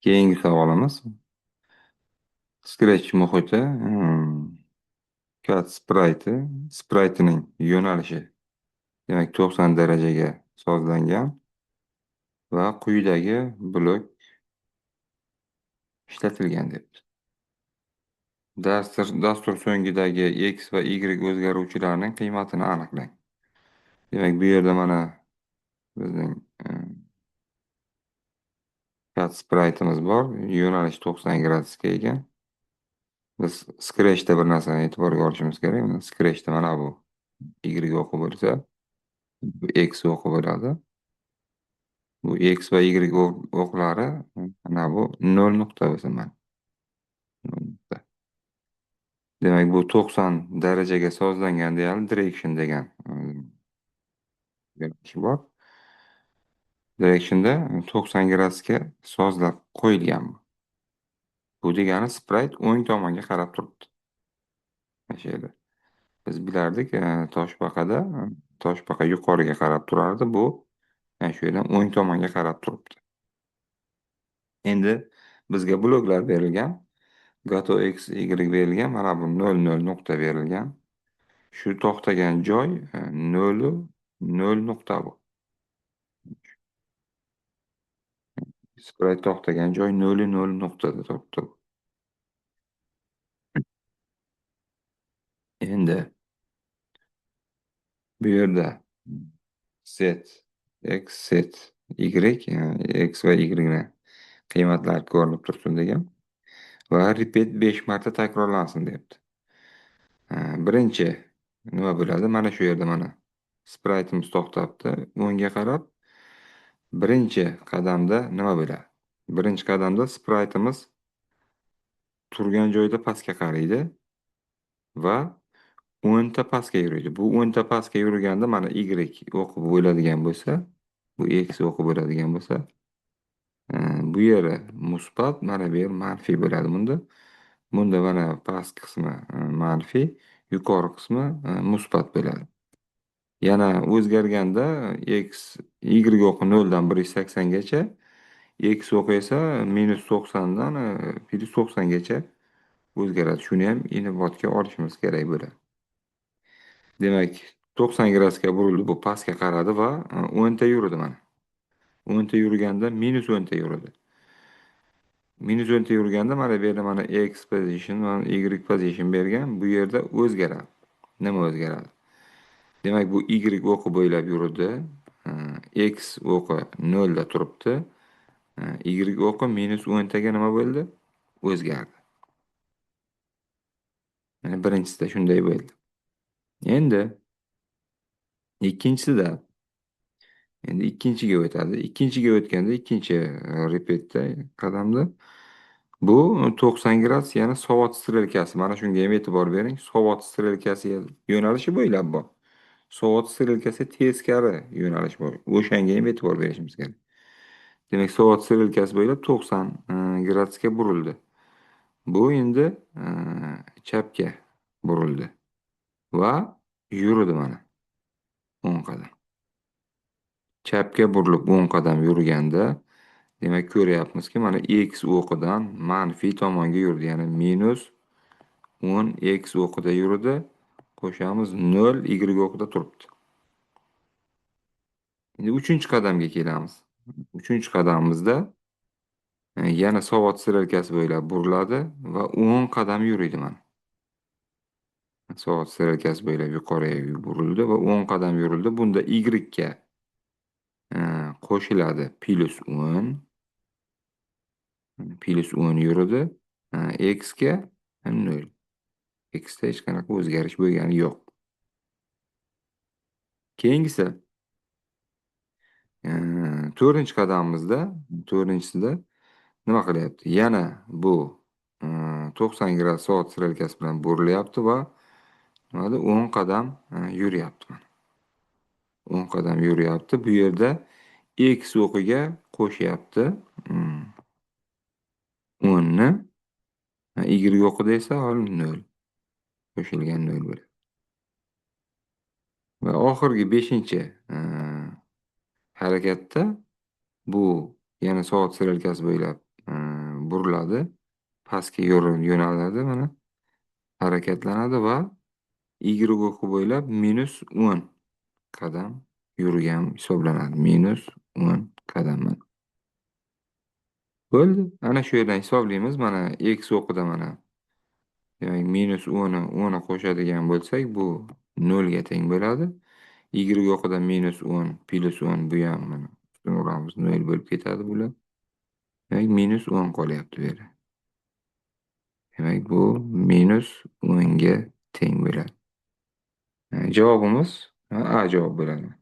Keyingi savolimiz Scratch muhiti kat spraytining yo'nalishi demak 90 darajaga sozlangan va quyidagi blok ishlatilgan debdi. Dastur so'ngidagi X va Y o'zgaruvchilarining qiymatini aniqlang. Demak, bu yerda mana bizning kat spraytimiz bor. Yo'nalish 90 gradusga ega. Biz Scratch'da bir narsani e'tiborga olishimiz kerak. Scratch'da mana bu Y o'qi bo'lsa, bu X o'qi bo'ladi. Bu X va Y o'qlari mana bu 0 nuqta bo'lsa mana 0 nuqta. Demak, bu 90 darajaga sozlangan deyiladi, direction degan yo'nalishi bor. Directionda 90 gradusga sozlab qo'yilgan bu. Bu degani sprayt o'ng tomonga qarab turibdi. Mana shu yerda. Biz bilardik, toshbaqa yuqoriga qarab turardi. Bu mana shu yerdan o'ng tomonga qarab turibdi. Endi bizga bloklar berilgan. Gato x, y berilgan. Mana bu 0, 0 nuqta berilgan. Shu to'xtagan joy 0, 0 nuqta bu. Sprayt to'xtagan joy 0, 0 nuqtada turibdi. Endi bu yerda set x, set y, x va y ni qiymatlari ko'rinib tursin degan. Va repeat 5 marta takrorlansin deyapti. Birinchi nima bo'ladi? Mana shu yerda mana spraytimiz to'xtabdi. O'ngga qarab birinchi qadamda nima bo'ladi? Birinchi qadamda spraytimiz turgan joyda pastga qaraydi va o'nta pastga yuradi. Bu o'nta pastga yurganda mana Y o'qib bo'ladigan bo'lsa, bu X o'qib bo'ladigan bo'lsa, bu yeri musbat, mana bu yer manfiy bo'ladi bunda. Bunda mana past qismi manfiy, yuqori qismi musbat bo'ladi. Yana o'zgarganda Y o'qi 0 dan 180 gacha, X o'qi esa -90 dan +90 gacha o'zgaradi. Shuni ham inobatga olishimiz kerak bo'ladi. Demak, 90 gradusga burildi, bu pastga qaradi va 10 ta yurdi mana. 10 ta yurganda -10 ta yuradi. -10 ta yurganda mana bu yerda mana X position, mana Y position bergan. Bu yerda o'zgaradi. Nima o'zgaradi? Demak, bu Y o'qi bo'ylab yurdi. X o'qi 0 da turibdi. Y o'qi -10 taga nima bo'ldi? O'zgardi. Mana birinchisida shunday bo'ldi. Endi ikkinchisida endi ikkinchiga o'tadi. Ikkinchiga o'tganda ikkinchi repeatda qadamda bu 90 gradus, ya'ni soat strelkasi. Mana shunga ham e'tibor bering. Soat strelkasi yo'nalishi bo'ylab bor. Soat strelkasi teskari yo'nalish bor. O'shanga ham e'tibor berishimiz kerak. Demak, soat strelkasi bo'ylab 90 gradusga burildi. Bu endi chapga burildi va yurdi mana 10 qadam. Chapga burilib 10 qadam yurganda, demak ko'ryapmizki, mana X o'qidan manfiy tomonga yurdi, ya'ni -10 X o'qida yurdi. Qo'shamiz 0 Y o'qida turibdi. Endi 3-qadamga kelamiz. 3-qadamimizda yana soat strelkasi bo'ylab buriladi va 10 qadam yuriydi mana. Soat strelkasi bo'ylab yuqoriga burildi va 10 qadam yurildi. Bunda Y ga qo'shiladi +10. +10 yurdi. X ga 0. X da hech qanaqa o'zgarish bo'lgani yo'q. Keyingisi 4-qadamimizda nima qilyapti? Yana bu 90 gradus soat strelkasi bilan burilyapti va nimada 10 qadam yuryapti mana. 10 qadam yuryapti. Bu yerda X o'qiga qo'shyapti 10 ni. Y o'qida esa 0. Qo'shilgan 0 bo'ladi. Va oxirgi 5-harakatda bu yana soat strelkasi bo'ylab buriladi, pastga yo'naladi, mana harakatlanadi va Y o'qi bo'ylab -10 qadam yurgan hisoblanadi. -10 qadam. Bo'ldi. Ana shu yerdan hisoblaymiz. Mana x o'qida mana. Demak, -10 qo'shadigan bo'lsak, bu 0 ga teng bo'ladi. Y o'qida -10, +10 bu ham mana ustun uramiz, 0 bo'lib ketadi bular. Demak, -10 qolyapti bu yerda. Demak, bu -10 ga teng bo'ladi. Javobimiz A javob bo'ladi.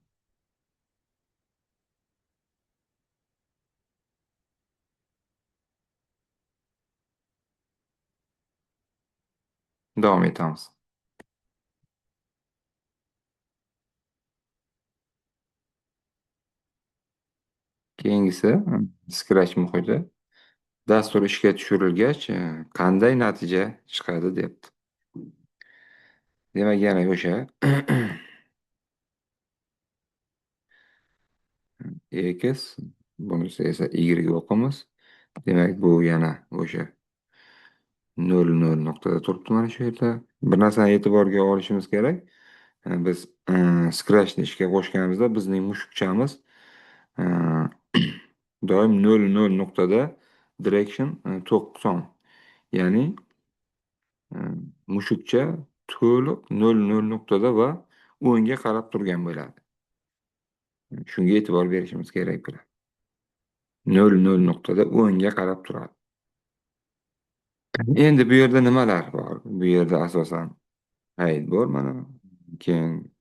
Davom etamiz. Keyingisi Scratch muhiti. Dastur ishga tushirilgach, qanday natija chiqadi debdi. Demak, yana o'sha X, bunisi esa Y o'qimiz. Demak, bu yana o'sha 0 nuqtada turibdi mana shu yerda. Bir narsani e'tiborga olishimiz kerak. Biz Scratchni ishga qo'shganimizda bizning mushukchamiz e, doim 0 nuqtada direction 90. Ya'ni e, mushukcha to'liq 0 nuqtada va o'ngga qarab turgan bo'ladi. Shunga e'tibor berishimiz kerak bo'ladi. 0 nuqtada o'ngga qarab turadi. Endi bu yerda nimalar bor? Bu yerda asosan hayt bor mana. Keyin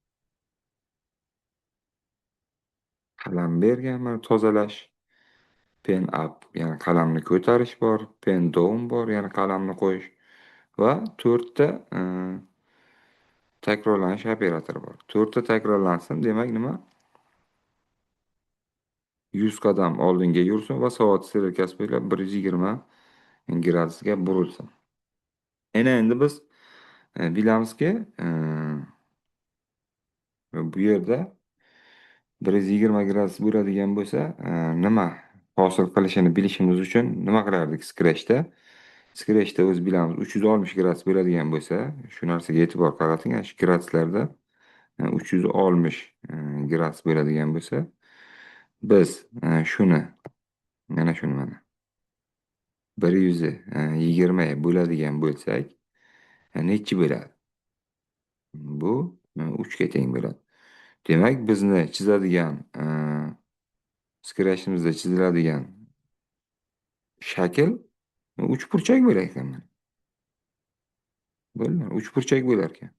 qalam bergan mana tozalash. Pen up, ya'ni qalamni ko'tarish bor. Pen down bor, ya'ni qalamni qo'yish va 4 ta takrorlanish operatori bor. 4 ta takrorlansin, demak nima? 100 qadam oldinga yursin va soat strelkasi bo'ylab 120 gradusga burilsin. Endi biz bilamizki, bu yerda 120 gradus bo'ladigan bo'lsa, nima hosil qilishini bilishimiz uchun nima qilardik Scratchda? Scratchda o'zi bilamiz 360 gradus bo'ladigan bo'lsa, shu narsaga e'tibor qarating. Shu graduslarda 360 gradus bo'ladigan bo'lsa, biz shuni, mana shuni mana 120 ga bo'ladigan bo'lsak, nechi bo'ladi? Bu 3 ga teng bo'ladi. Demak, bizni chizadigan Scratch'imizda chiziladigan shakl uchburchak bo'lar ekan. Bo'ldi, uchburchak bo'lar ekan.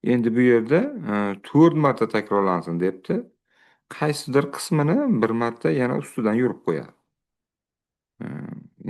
Endi bu yerda 4 marta takrorlansin debdi. Qaysidir qismini bir marta yana ustidan yurib qo'yadi.